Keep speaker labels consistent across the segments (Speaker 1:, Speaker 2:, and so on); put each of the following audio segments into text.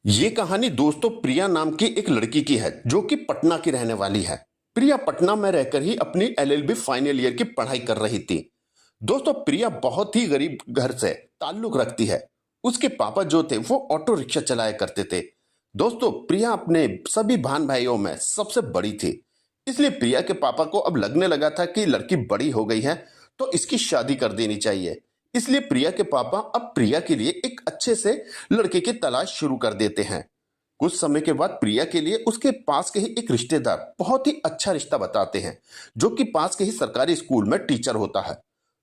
Speaker 1: ये कहानी दोस्तों प्रिया नाम की एक लड़की की है जो कि पटना की रहने वाली है। प्रिया पटना में रहकर ही अपनी एलएलबी फाइनल ईयर की पढ़ाई कर रही थी। दोस्तों प्रिया बहुत ही गरीब घर से ताल्लुक रखती है। उसके पापा जो थे वो ऑटो रिक्शा चलाया करते थे। दोस्तों प्रिया अपने सभी भान भाइयों में सबसे बड़ी थी। इसलिए प्रिया के पापा को अब लगने लगा था कि लड़की बड़ी हो गई है तो इसकी शादी कर देनी चाहिए। इसलिए प्रिया के पापा अब प्रिया के लिए एक अच्छे से लड़के की तलाश शुरू कर देते हैं। कुछ समय के बाद प्रिया के लिए उसके पास के ही एक रिश्तेदार बहुत ही अच्छा रिश्ता बताते हैं जो कि पास के ही सरकारी स्कूल में टीचर होता है।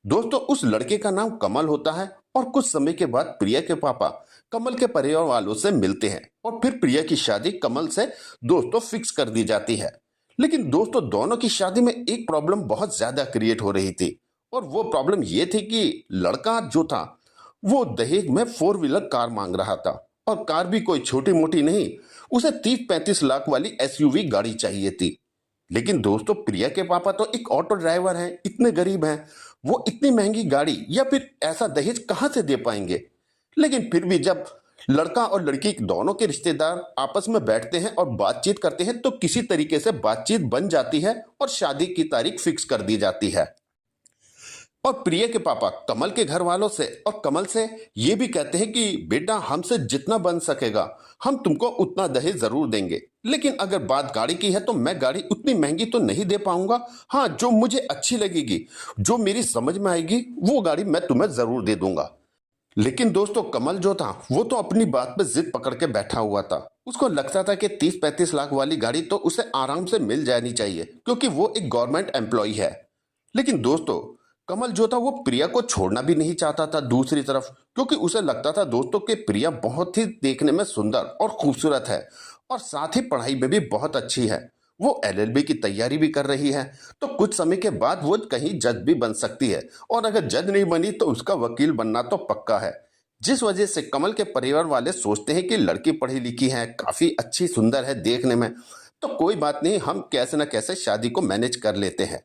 Speaker 1: दोस्तों उस लड़के का नाम कमल होता है और कुछ समय के बाद प्रिया के पापा कमल के परिवार वालों से मिलते हैं और फिर प्रिया की शादी कमल से दोस्तों फिक्स कर दी जाती है। लेकिन दोस्तों दोनों की शादी में एक प्रॉब्लम बहुत ज्यादा क्रिएट हो रही थी और वो प्रॉब्लम ये थी कि लड़का जो था वो दहेज में 4 व्हीलर कार मांग रहा था और कार भी कोई छोटी मोटी नहीं, उसे 30-35 लाख वाली एसयूवी गाड़ी चाहिए थी। लेकिन दोस्तों प्रिया के पापा तो एक ऑटो ड्राइवर हैं, इतने गरीब हैं, वो इतनी महंगी गाड़ी या फिर ऐसा दहेज कहां से दे पाएंगे। लेकिन फिर भी जब लड़का और लड़की दोनों के रिश्तेदार आपस में बैठते हैं और बातचीत करते हैं तो किसी तरीके से बातचीत बन जाती है और शादी की तारीख फिक्स कर दी जाती है। और प्रिया के पापा कमल के घर वालों से और कमल से ये भी कहते हैं कि बेटा हमसे जितना बन सकेगा हम तुमको उतना दहेज जरूर देंगे, लेकिन अगर बात गाड़ी की है तो मैं गाड़ी उतनी महंगी तो नहीं दे पाऊंगा। हाँ, जो मुझे अच्छी लगेगी, जो मेरी समझ में आएगी वो गाड़ी मैं तुम्हें जरूर दे दूंगा। लेकिन दोस्तों कमल जो था वो तो अपनी बात पे जिद पकड़ के बैठा हुआ था। उसको लगता था कि 30-35 लाख वाली गाड़ी तो उसे आराम से मिल जानी चाहिए क्योंकि वो एक गवर्नमेंट एम्प्लॉय है। लेकिन दोस्तों कमल जो था वो प्रिया को छोड़ना भी नहीं चाहता था दूसरी तरफ, क्योंकि उसे लगता था दोस्तों कि प्रिया बहुत ही देखने में सुंदर और खूबसूरत है और साथ ही पढ़ाई में भी बहुत अच्छी है। वो एलएलबी की तैयारी भी कर रही है तो कुछ समय के बाद वो कहीं जज भी बन सकती है और अगर जज नहीं बनी तो उसका वकील बनना तो पक्का है। जिस वजह से कमल के परिवार वाले सोचते हैं कि लड़की पढ़ी लिखी है, काफी अच्छी सुंदर है देखने में, तो कोई बात नहीं, हम कैसे ना कैसे शादी को मैनेज कर लेते हैं।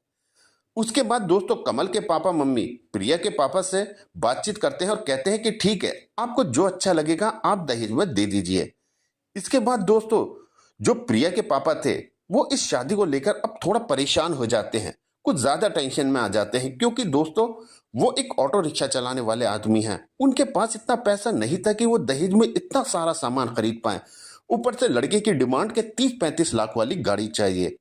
Speaker 1: उसके बाद दोस्तों कमल के पापा मम्मी प्रिया के पापा से बातचीत करते हैं और कहते हैं कि ठीक है, आपको जो अच्छा लगेगा आप दहेज में दे दीजिए। इसके बाद दोस्तों जो प्रिया के पापा थे वो इस शादी को लेकर अब थोड़ा परेशान हो जाते हैं, कुछ ज्यादा टेंशन में आ जाते हैं, क्योंकि दोस्तों वो एक ऑटो रिक्शा चलाने वाले आदमी हैं, उनके पास इतना पैसा नहीं था कि वो दहेज में इतना सारा सामान खरीद पाए। ऊपर से लड़के की डिमांड के 30-35 लाख वाली गाड़ी चाहिए।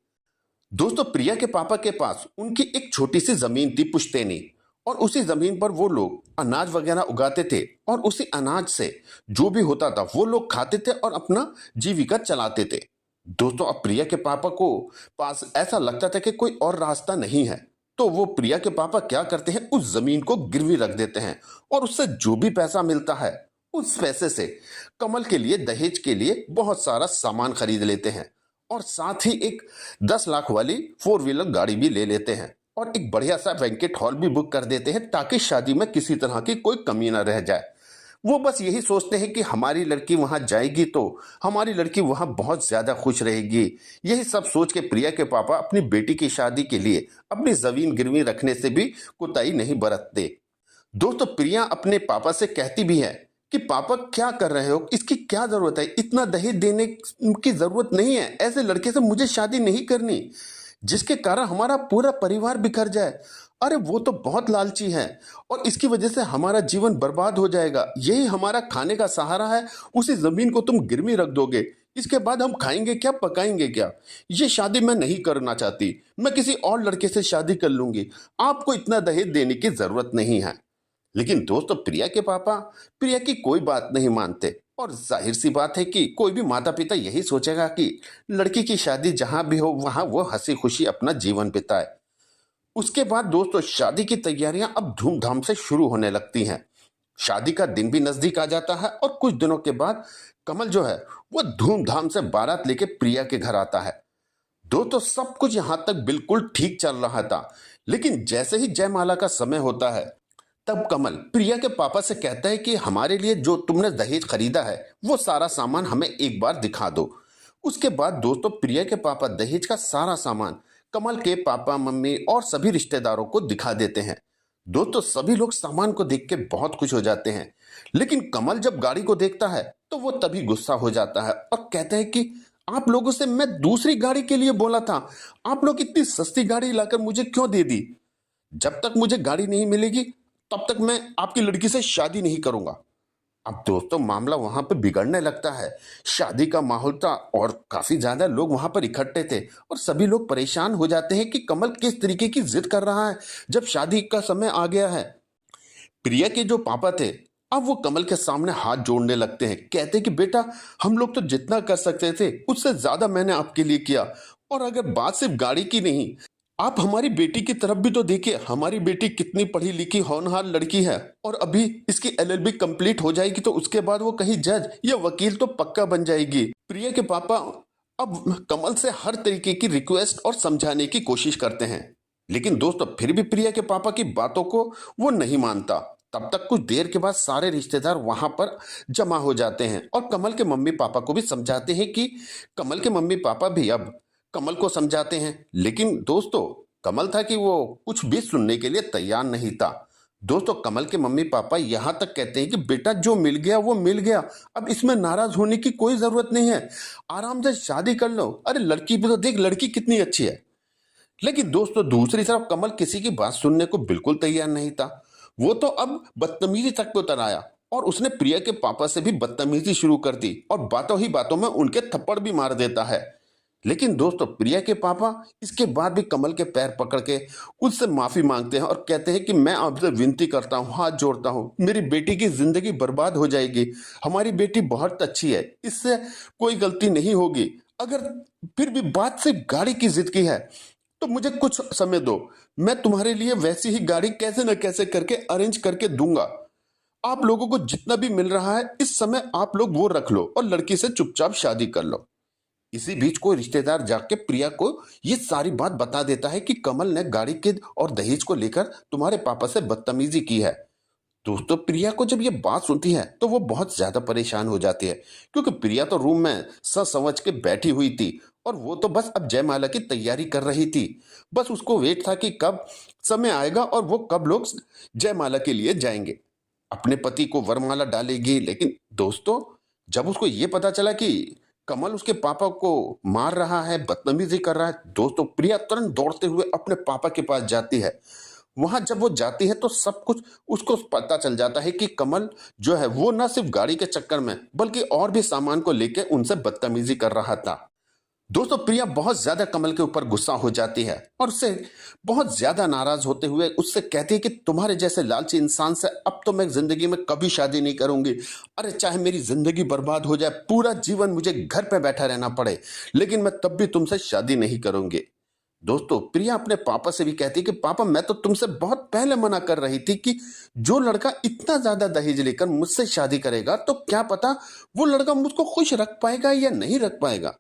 Speaker 1: दोस्तों प्रिया के पापा के पास उनकी एक छोटी सी जमीन थी पुश्तैनी, और उसी जमीन पर वो लोग अनाज वगैरह उगाते थे और उसी अनाज से जो भी होता था वो लोग खाते थे और अपना जीविका चलाते थे। दोस्तों अब प्रिया के पापा को पास ऐसा लगता था कि कोई और रास्ता नहीं है, तो वो प्रिया के पापा क्या करते हैं, उस जमीन को गिरवी रख देते हैं और उससे जो भी पैसा मिलता है उस पैसे से कमल के लिए दहेज के लिए बहुत सारा सामान खरीद लेते हैं और साथ ही एक 10 लाख वाली 4 व्हीलर गाड़ी भी ले लेते हैं और एक बढ़िया सा बैंकेट हॉल भी बुक कर देते हैं ताकि शादी में किसी तरह की कोई कमी ना रह जाए। वो बस यही सोचते हैं कि हमारी लड़की वहां जाएगी तो हमारी लड़की वहां बहुत ज्यादा खुश रहेगी। यही सब सोच के प्रिया के पापा अपनी बेटी की शादी के लिए अपनी जमीन गिरवी रखने से भी कोताही नहीं बरतते। दोस्तों प्रिया अपने पापा से कहती भी है कि पापा क्या कर रहे हो, इसकी क्या जरूरत है, इतना दहेज देने की जरूरत नहीं है, ऐसे लड़के से मुझे शादी नहीं करनी जिसके कारण हमारा पूरा परिवार बिखर जाए। अरे वो तो बहुत लालची है और इसकी वजह से हमारा जीवन बर्बाद हो जाएगा, यही हमारा खाने का सहारा है, उसी जमीन को तुम गिरवी रख दोगे, इसके बाद हम खाएंगे क्या, पकाएंगे क्या। ये शादी मैं नहीं करना चाहती, मैं किसी और लड़के से शादी कर लूंगी, आपको इतना दहेज देने की जरूरत नहीं है। लेकिन दोस्तों प्रिया के पापा प्रिया की कोई बात नहीं मानते और जाहिर सी बात है कि कोई भी माता पिता यही सोचेगा कि लड़की की शादी जहां भी हो वहां वो हंसी खुशी अपना जीवन बिताए। उसके बाद दोस्तों शादी की तैयारियां अब धूमधाम से शुरू होने लगती हैं। शादी का दिन भी नजदीक आ जाता है और कुछ दिनों के बाद कमल जो है वो धूमधाम से बारात लेके प्रिया के घर आता है। दोस्तों सब कुछ यहां तक बिल्कुल ठीक चल रहा था, लेकिन जैसे ही जयमाला का समय होता है तब कमल प्रिया के पापा से कहता है कि हमारे लिए जो तुमने दहेज खरीदा है वो सारा सामान हमें एक बार दिखा दो। उसके बाद दोस्तों प्रिया के पापा दहेज का सारा सामान कमल के पापा मम्मी और सभी रिश्तेदारों को दिखा देते हैं। दोस्तों सभी लोग सामान को देख के बहुत खुश हो जाते हैं, लेकिन कमल जब गाड़ी को देखता है तो तो वो तभी गुस्सा हो जाता है और कहता है कि आप लोगों से मैं दूसरी गाड़ी के लिए बोला था, आप लोग इतनी सस्ती गाड़ी लाकर मुझे क्यों दे दी? जब तक मुझे गाड़ी नहीं मिलेगी तब तक मैं आपकी लड़की से शादी नहीं करूंगा। अब दोस्तों मामला वहां पर बिगड़ने लगता है। शादी का माहौल था और काफी ज्यादा लोग वहां पर इकट्ठे थे और सभी लोग परेशान हो जाते हैं कि कमल किस तरीके की जिद कर रहा है जब शादी का समय आ गया है। प्रिया के जो पापा थे अब वो कमल के सामने हाथ जोड़ने लगते हैं, कहते हैं कि बेटा हम लोग तो जितना कर सकते थे उससे ज्यादा मैंने आपके लिए किया, और अगर बात सिर्फ गाड़ी की नहीं, आप हमारी बेटी की तरफ भी तो देखिए, हमारी बेटी कितनी पढ़ी लिखी होनहार लड़की है और अभी इसकी एलएलबी कंप्लीट हो जाएगी तो उसके बाद वो कहीं जज या वकील तो पक्का बन जाएगी। प्रिया के पापा अब कमल से हर तरीके की रिक्वेस्ट और समझाने की कोशिश करते हैं, लेकिन दोस्तों फिर भी प्रिया के पापा की बातों को वो नहीं मानता। तब तक कुछ देर के बाद सारे रिश्तेदार वहां पर जमा हो जाते हैं और कमल के मम्मी पापा को भी समझाते हैं कि कमल के मम्मी पापा भी अब कमल को समझाते हैं, लेकिन दोस्तों कमल था कि वो कुछ भी सुनने के लिए तैयार नहीं था। दोस्तों कमल के मम्मी पापा यहां तक कहते हैं कि बेटा जो मिल गया वो मिल गया, अब इसमें नाराज होने की कोई जरूरत नहीं है, आराम से शादी कर लो, अरे लड़की भी तो देख, लड़की कितनी अच्छी है। लेकिन दोस्तों दूसरी तरफ कमल किसी की बात सुनने को बिल्कुल तैयार नहीं था। वो तो अब बदतमीजी तक पे उतर आया और उसने प्रिया के पापा से भी बदतमीजी शुरू कर दी और बातों ही बातों में उनके थप्पड़ भी मार देता है। लेकिन दोस्तों प्रिया के पापा इसके बाद भी कमल के पैर पकड़ के उससे माफी मांगते हैं और कहते हैं कि मैं आपसे विनती करता हूँ, हाथ जोड़ता हूँ, मेरी बेटी की जिंदगी बर्बाद हो जाएगी, हमारी बेटी बहुत अच्छी है, इससे कोई गलती नहीं होगी, अगर फिर भी बात सिर्फ गाड़ी की जिद की है तो मुझे कुछ समय दो, मैं तुम्हारे लिए वैसी ही गाड़ी कैसे न कैसे करके अरेंज करके दूंगा, आप लोगों को जितना भी मिल रहा है इस समय आप लोग वो रख लो और लड़की से चुपचाप शादी कर लो। इसी बीच कोई रिश्तेदार जाके प्रिया को ये सारी बात बता देता है कि कमल ने गाड़ी के और दहेज को लेकर तुम्हारे पापा से बदतमीजी की है। दोस्तों प्रिया को जब ये बात सुनती है तो वो बहुत ज्यादा परेशान हो जाती है, क्योंकि प्रिया तो रूम में सच समझ के बैठी हुई थी और वो तो बस अब जयमाला की तैयारी कर रही थी। बस उसको वेट था कि कब समय आएगा और वो कब लोग जयमाला के लिए जाएंगे, अपने पति को वरमाला डालेगी। लेकिन दोस्तों जब उसको ये पता चला कि कमल उसके पापा को मार रहा है, बदतमीजी कर रहा है, दोस्तों प्रिया तुरंत दौड़ते हुए अपने पापा के पास जाती है। वहां जब वो जाती है तो सब कुछ उसको पता चल जाता है कि कमल जो है वो न सिर्फ गाड़ी के चक्कर में बल्कि और भी सामान को लेके उनसे बदतमीजी कर रहा था। दोस्तों प्रिया बहुत ज्यादा कमल के ऊपर गुस्सा हो जाती है और उससे बहुत ज्यादा नाराज होते हुए उससे कहती है कि तुम्हारे जैसे लालची इंसान से अब तो मैं जिंदगी में कभी शादी नहीं करूंगी, अरे चाहे मेरी जिंदगी बर्बाद हो जाए, पूरा जीवन मुझे घर पे बैठा रहना पड़े, लेकिन मैं तब भी तुमसे शादी नहीं करूंगी। दोस्तों प्रिया अपने पापा से भी कहती है कि पापा मैं तो तुमसे बहुत पहले मना कर रही थी कि जो लड़का इतना ज्यादा दहेज लेकर मुझसे शादी करेगा तो क्या पता वो लड़का मुझको खुश रख पाएगा या नहीं रख पाएगा।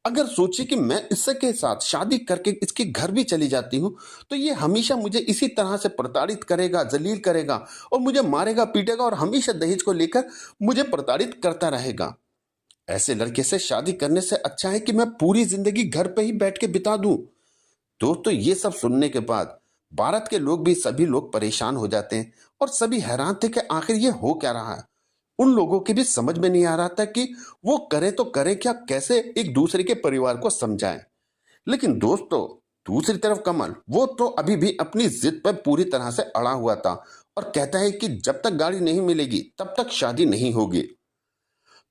Speaker 1: अगर सोचे कि मैं इससे के साथ शादी करके इसके घर भी चली जाती हूँ तो ये हमेशा मुझे इसी तरह से प्रताड़ित करेगा, जलील करेगा और मुझे मारेगा पीटेगा और हमेशा दहेज को लेकर मुझे प्रताड़ित करता रहेगा। ऐसे लड़के से शादी करने से अच्छा है कि मैं पूरी जिंदगी घर पे ही बैठ के बिता दूं। दोस्तों ये सब सुनने के बाद भारत के लोग भी सभी लोग परेशान हो जाते हैं और सभी हैरान थे कि आखिर ये हो क्या रहा है। उन लोगों के भी समझ में नहीं आ रहा था कि वो करे तो करे क्या, कैसे एक दूसरे के परिवार को समझाएं। लेकिन दोस्तों दूसरी तरफ कमल वो तो अभी भी अपनी जिद पर पूरी तरह से अड़ा हुआ था और कहता है कि जब तक गाड़ी नहीं मिलेगी तब तक शादी नहीं होगी।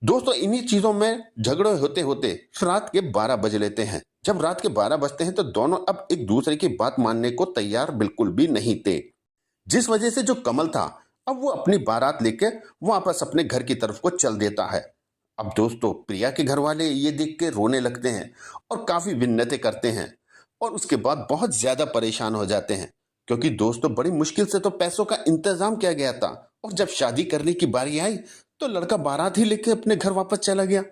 Speaker 1: दोस्तों इन्हीं चीजों में झगड़े होते होते रात के 12 बज लेते हैं। जब रात के 12 बजते हैं तो दोनों अब एक दूसरे की बात मानने को तैयार बिल्कुल भी नहीं थे, जिस वजह से जो कमल था अब वो अपनी बारात लेके वापस अपने घर की तरफ को चल देता है। अब दोस्तों प्रिया के घर वाले ये देख के रोने लगते हैं और काफी विन्नतें करते हैं और उसके बाद बहुत ज्यादा परेशान हो जाते हैं, क्योंकि दोस्तों बड़ी मुश्किल से तो पैसों का इंतजाम किया गया था और जब शादी करने की बारी आई तो लड़का बारात ही लेके अपने घर वापस चला गया।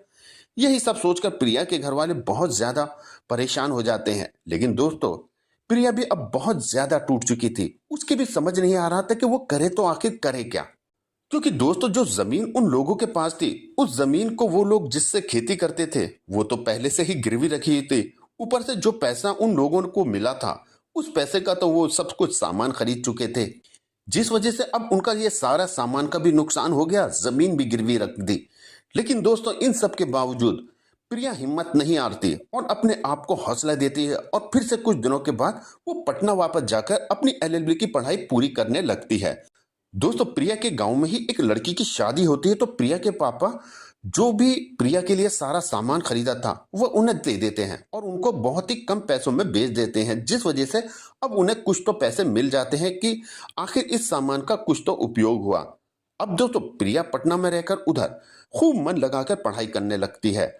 Speaker 1: यही सब सोचकर प्रिया के घर वाले बहुत ज्यादा परेशान हो जाते हैं। लेकिन दोस्तों प्रिया भी अब बहुत ज्यादा टूट चुकी थी, उसके भी समझ नहीं आ रहा था कि वो करे तो आखिर करे क्या, क्योंकि दोस्तों जो जमीन उन लोगों के पास थी उस जमीन को वो लोग जिससे खेती करते थे वो तो पहले से ही गिरवी रखी हुई थी, ऊपर से जो पैसा उन लोगों को मिला था उस पैसे का तो वो सब कुछ सामान खरीद चुके थे, जिस वजह से अब उनका ये सारा सामान का भी नुकसान हो गया, जमीन भी गिरवी रख दी। लेकिन दोस्तों इन सब के बावजूद प्रिया हिम्मत नहीं हारती और अपने आप को हौसला देती है और फिर से कुछ दिनों के बाद वो पटना वापस जाकर अपनी एलएलबी की पढ़ाई पूरी करने लगती है। दोस्तों प्रिया के गांव में ही एक लड़की की शादी होती है, तो प्रिया के पापा जो भी प्रिया के लिए सारा सामान खरीदा था वह उन्हें दे देते हैं और उनको बहुत ही कम पैसों में बेच देते हैं, जिस वजह से अब उन्हें कुछ तो पैसे मिल जाते हैं कि आखिर इस सामान का कुछ तो उपयोग हुआ। अब दोस्तों प्रिया पटना में रहकर उधर खूब मन लगाकर पढ़ाई करने लगती है।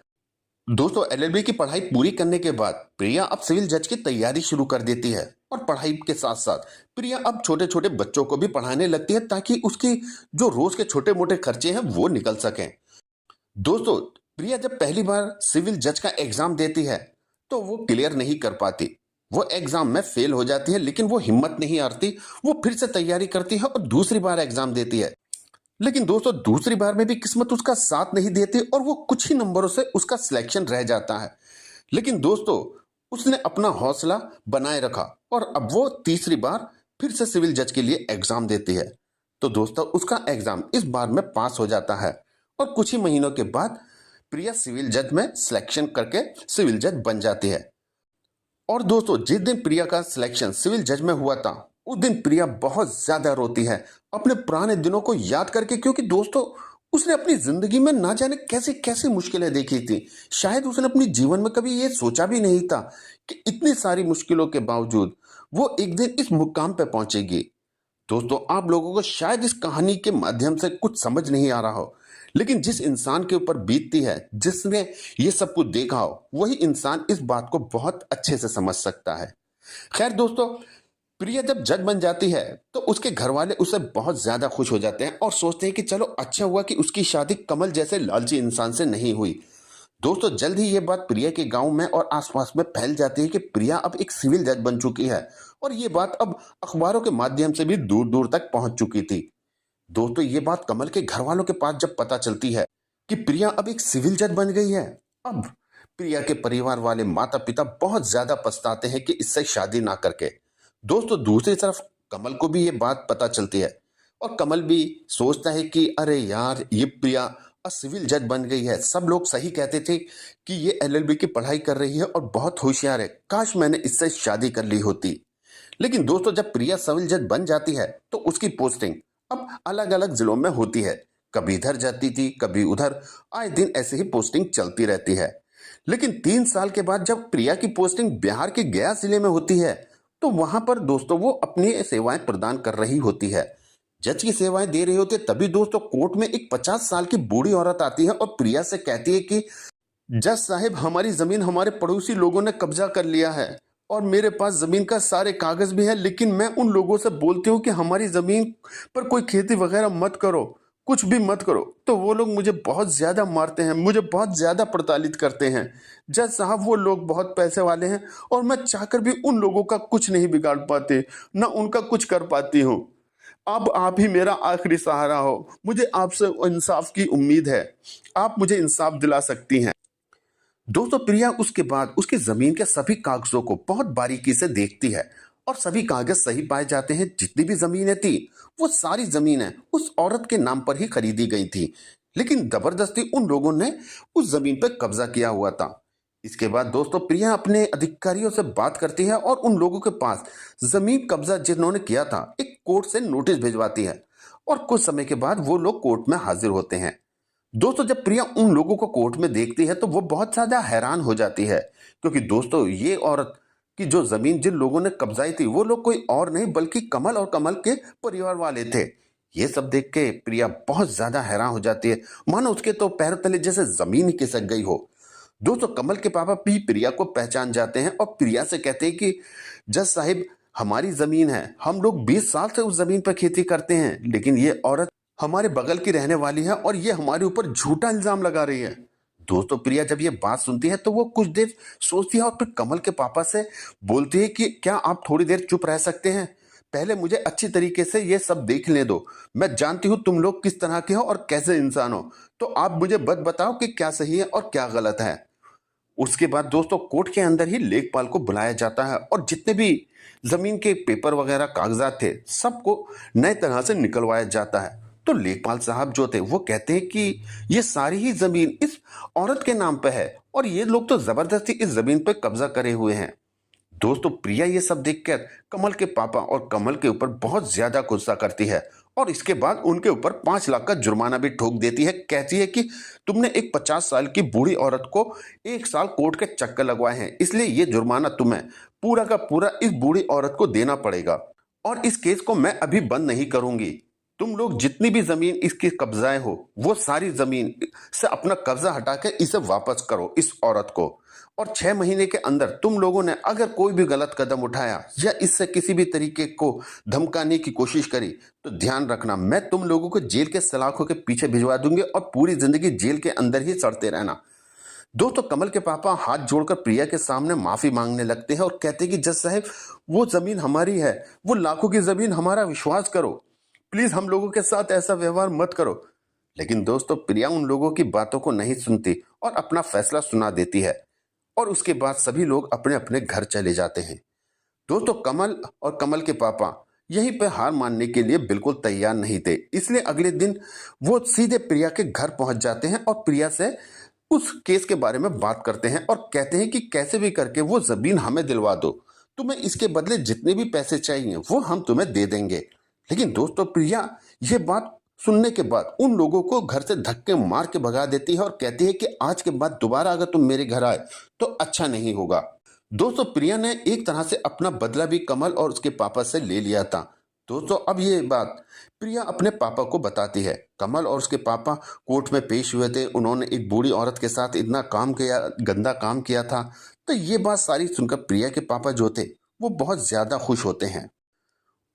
Speaker 1: दोस्तों एलएलबी की पढ़ाई पूरी करने के बाद प्रिया अब सिविल जज की तैयारी शुरू कर देती है और पढ़ाई के साथ साथ प्रिया अब छोटे छोटे बच्चों को भी पढ़ाने लगती है ताकि उसकी जो रोज के छोटे मोटे खर्चे हैं वो निकल सकें। दोस्तों प्रिया जब पहली बार सिविल जज का एग्जाम देती है तो वो क्लियर नहीं कर पाती, वो एग्जाम में फेल हो जाती है, लेकिन वो हिम्मत नहीं हारती, वो फिर से तैयारी करती है और दूसरी बार एग्जाम देती है। लेकिन दोस्तों दूसरी बार में भी किस्मत उसका साथ नहीं देती और वो कुछ ही नंबरों से उसका सिलेक्शन रह जाता है। लेकिन दोस्तों उसने अपना हौसला बनाए रखा और अब वो तीसरी बार फिर से सिविल जज के लिए एग्जाम देती है। तो दोस्तों उसका एग्जाम इस बार में पास हो जाता है और कुछ ही महीनों के बाद प्रिया सिविल जज में सिलेक्शन करके सिविल जज बन जाती है। और दोस्तों जिस दिन प्रिया का सिलेक्शन सिविल जज में हुआ था उस दिन प्रिया बहुत ज्यादा रोती है अपने पुराने दिनों को याद करके, क्योंकि दोस्तों उसने अपनी जिंदगी में ना जाने कैसी कैसी मुश्किलें देखी थी। शायद उसने अपने जीवन में कभी ये सोचा भी नहीं था कि इतनी सारी मुश्किलों के बावजूद वो एक दिन इस मुकाम पे पहुंचेगी। दोस्तों आप लोगों को शायद इस कहानी के माध्यम से कुछ समझ नहीं आ रहा हो, लेकिन जिस इंसान के ऊपर बीतती है, जिसने ये सब कुछ देखा हो, वही इंसान इस बात को बहुत अच्छे से समझ सकता है। खैर दोस्तों प्रिया जब जज बन जाती है तो उसके घर वाले उससे बहुत ज्यादा खुश हो जाते हैं और सोचते हैं कि चलो अच्छा हुआ कि उसकी शादी कमल जैसे लालची इंसान से नहीं हुई। दोस्तों जल्द ही ये बात प्रिया के गांव में और आसपास में फैल जाती है कि प्रिया अब एक सिविल जज बन चुकी है और ये बात अब अखबारों के माध्यम से भी दूर दूर तक पहुंच चुकी थी। दोस्तों ये बात कमल के घर वालों के पास जब पता चलती है कि प्रिया अब एक सिविल जज बन गई है, अब प्रिया के परिवार वाले माता पिता बहुत ज्यादा पछताते हैं कि इससे शादी ना करके। दोस्तों दूसरी तरफ कमल को भी ये बात पता चलती है और कमल भी सोचता है कि अरे यार ये प्रिया सिविल जज बन गई है, सब लोग सही कहते थे कि ये एलएलबी की पढ़ाई कर रही है और बहुत होशियार है, काश मैंने इससे शादी कर ली होती। लेकिन दोस्तों जब प्रिया सिविल जज बन जाती है तो उसकी पोस्टिंग अब अलग अलग जिलों में होती है, कभी इधर जाती थी कभी उधर, आए दिन ऐसे ही पोस्टिंग चलती रहती है। लेकिन 3 साल के बाद जब प्रिया की पोस्टिंग बिहार के गया जिले में होती है तो वहां पर दोस्तों वो अपनी सेवाएं प्रदान कर रही होती है, जज की सेवाएं दे रही होती है। तभी दोस्तों कोर्ट में एक 50 साल की बूढ़ी औरत आती है और प्रिया से कहती है कि जज साहिब हमारी जमीन हमारे पड़ोसी लोगों ने कब्जा कर लिया है और मेरे पास जमीन का सारे कागज भी है, लेकिन मैं उन लोगों से बोलती हूँ कि हमारी जमीन पर कोई खेती वगैरह मत करो, कुछ भी मत करो, तो वो लोग मुझे बहुत ज्यादा मारते हैं, मुझे बहुत ज्यादा प्रताड़ित करते हैं। जज साहब वो लोग बहुत पैसे वाले हैं और मैं चाहकर भी उन लोगों का कुछ नहीं बिगाड़ पाते, ना उनका कुछ कर पाती हूँ। अब आप ही मेरा आखिरी सहारा हो, मुझे आपसे इंसाफ की उम्मीद है, आप मुझे इंसाफ दिला सकती हैं। दोस्तों प्रिया उसके बाद उसकी जमीन के सभी कागजों को बहुत बारीकी से देखती है और सभी कागज सही पाए जाते हैं। जितनी भी जमीनें थी वो सारी जमीनें उस औरत के नाम पर ही खरीदी गई थी, लेकिन जबरदस्ती उन लोगों ने उस जमीन पर कब्जा किया हुआ था। इसके बाद दोस्तों प्रिया अपने अधिकारियों से बात करती है और उन लोगों के पास जमीन कब्जा जिन्होंने किया था एक कोर्ट से नोटिस भिजवाती है और कुछ समय के बाद वो लोग कोर्ट में हाजिर होते हैं। दोस्तों जब प्रिया उन लोगों को कोर्ट में देखती है तो वो बहुत ज्यादा हैरान हो जाती है, क्योंकि दोस्तों ये औरत की जो जमीन जिन लोगों ने कब्जाई थी वो लोग कोई और नहीं बल्कि कमल और कमल के परिवार वाले थे। ये सब देख के प्रिया बहुत ज्यादा हैरान हो जाती है, मानो उसके तो पैर तले जैसे जमीन ही खिसक गई हो। दोस्तों कमल के पापा भी प्रिया को पहचान जाते हैं और प्रिया से कहते हैं कि जज साहिब हमारी जमीन है, हम लोग 20 साल से उस जमीन पर खेती करते हैं, लेकिन ये औरत हमारे बगल की रहने वाली है और ये हमारे ऊपर झूठा इल्जाम लगा रही है। दोस्तों प्रिया जब ये बात सुनती है तो वो कुछ देर सोचती है और फिर कमल के पापा से बोलती है कि क्या आप थोड़ी देर चुप रह सकते हैं, पहले मुझे अच्छी तरीके से ये सब देख लेने दो, मैं जानती हूँ तुम लोग किस तरह के हो और कैसे इंसान हो, तो आप मुझे बताओ कि क्या सही है और क्या गलत है। उसके बाद दोस्तों कोर्ट के अंदर ही लेखपाल को बुलाया जाता है और जितने भी जमीन के पेपर वगैरह कागजात थे सबको नए तरह से निकलवाया जाता है। तो लेखपाल साहब जो थे वो कहते हैं कि ये सारी ही जमीन इस औरत के नाम पे है और ये लोग तो जबरदस्ती इस जमीन पे कब्जा करे हुए हैं। दोस्तों प्रिया ये सब देखकर कमल के पापा और कमल के ऊपर बहुत ज्यादा गुस्सा करती है और इसके बाद उनके ऊपर 5 लाख का जुर्माना भी ठोक देती है। कहती है कि तुमने एक 50 साल की बूढ़ी औरत को 1 साल कोर्ट के चक्कर लगवाए हैं, इसलिए ये जुर्माना तुम्हें पूरा का पूरा इस बूढ़ी औरत को देना पड़ेगा और इस केस को मैं अभी बंद नहीं करूंगी। तुम लोग जितनी भी जमीन इसकी कब्जाएं हो वो सारी जमीन से अपना कब्जा हटा के इसे वापस करो इस औरत को, और 6 महीने के अंदर तुम लोगों ने अगर कोई भी गलत कदम उठाया या इससे किसी भी तरीके को धमकाने की कोशिश करी तो ध्यान रखना मैं तुम लोगों को जेल के सलाखों के पीछे भिजवा दूंगी और पूरी जिंदगी जेल के अंदर ही सड़ते रहना। दोस्तों कमल के पापा हाथ जोड़कर प्रिया के सामने माफी मांगने लगते हैं और कहते हैं कि जज साहब वो जमीन हमारी है, वो लाखों की जमीन, हमारा विश्वास करो, प्लीज हम लोगों के साथ ऐसा व्यवहार मत करो। लेकिन दोस्तों प्रिया उन लोगों की बातों को नहीं सुनती और अपना फैसला सुना देती है और उसके बाद सभी लोग अपने अपने घर चले जाते हैं। दोस्तों कमल और कमल के पापा यहीं पे हार मानने के लिए बिल्कुल तैयार नहीं थे, इसलिए अगले दिन वो सीधे प्रिया के घर पहुंच जाते हैं और प्रिया से उस केस के बारे में बात करते हैं और कहते हैं कि कैसे भी करके वो जमीन हमें दिलवा दो, तुम्हें इसके बदले जितने भी पैसे चाहिए वो हम तुम्हें दे देंगे। लेकिन दोस्तों प्रिया ये बात सुनने के बाद उन लोगों को घर से धक्के मार के भगा देती है और कहती है कि आज के बाद दोबारा अगर तुम मेरे घर आए तो अच्छा नहीं होगा। दोस्तों प्रिया ने एक तरह से अपना बदला भी कमल और उसके पापा से ले लिया था। दोस्तों अब ये बात प्रिया अपने पापा को बताती है। कमल और उसके पापा कोर्ट में पेश हुए थे, उन्होंने एक बूढ़ी औरत के साथ इतना काम किया, गंदा काम किया था। तो ये बात सारी सुनकर प्रिया के पापा जो थे वो बहुत ज्यादा खुश होते हैं।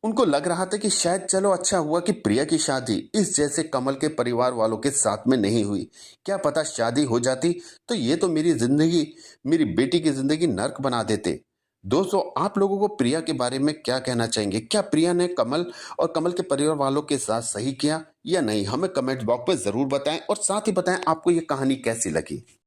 Speaker 1: उनको लग रहा था कि शायद चलो अच्छा हुआ कि प्रिया की शादी इस जैसे कमल के परिवार वालों के साथ में नहीं हुई, क्या पता शादी हो जाती तो ये तो मेरी जिंदगी, मेरी बेटी की जिंदगी नर्क बना देते। दोस्तों आप लोगों को प्रिया के बारे में क्या कहना चाहेंगे? क्या प्रिया ने कमल और कमल के परिवार वालों के साथ सही किया या नहीं? हमें कमेंट बॉक्स में जरूर बताएं और साथ ही बताएं आपको ये कहानी कैसी लगी।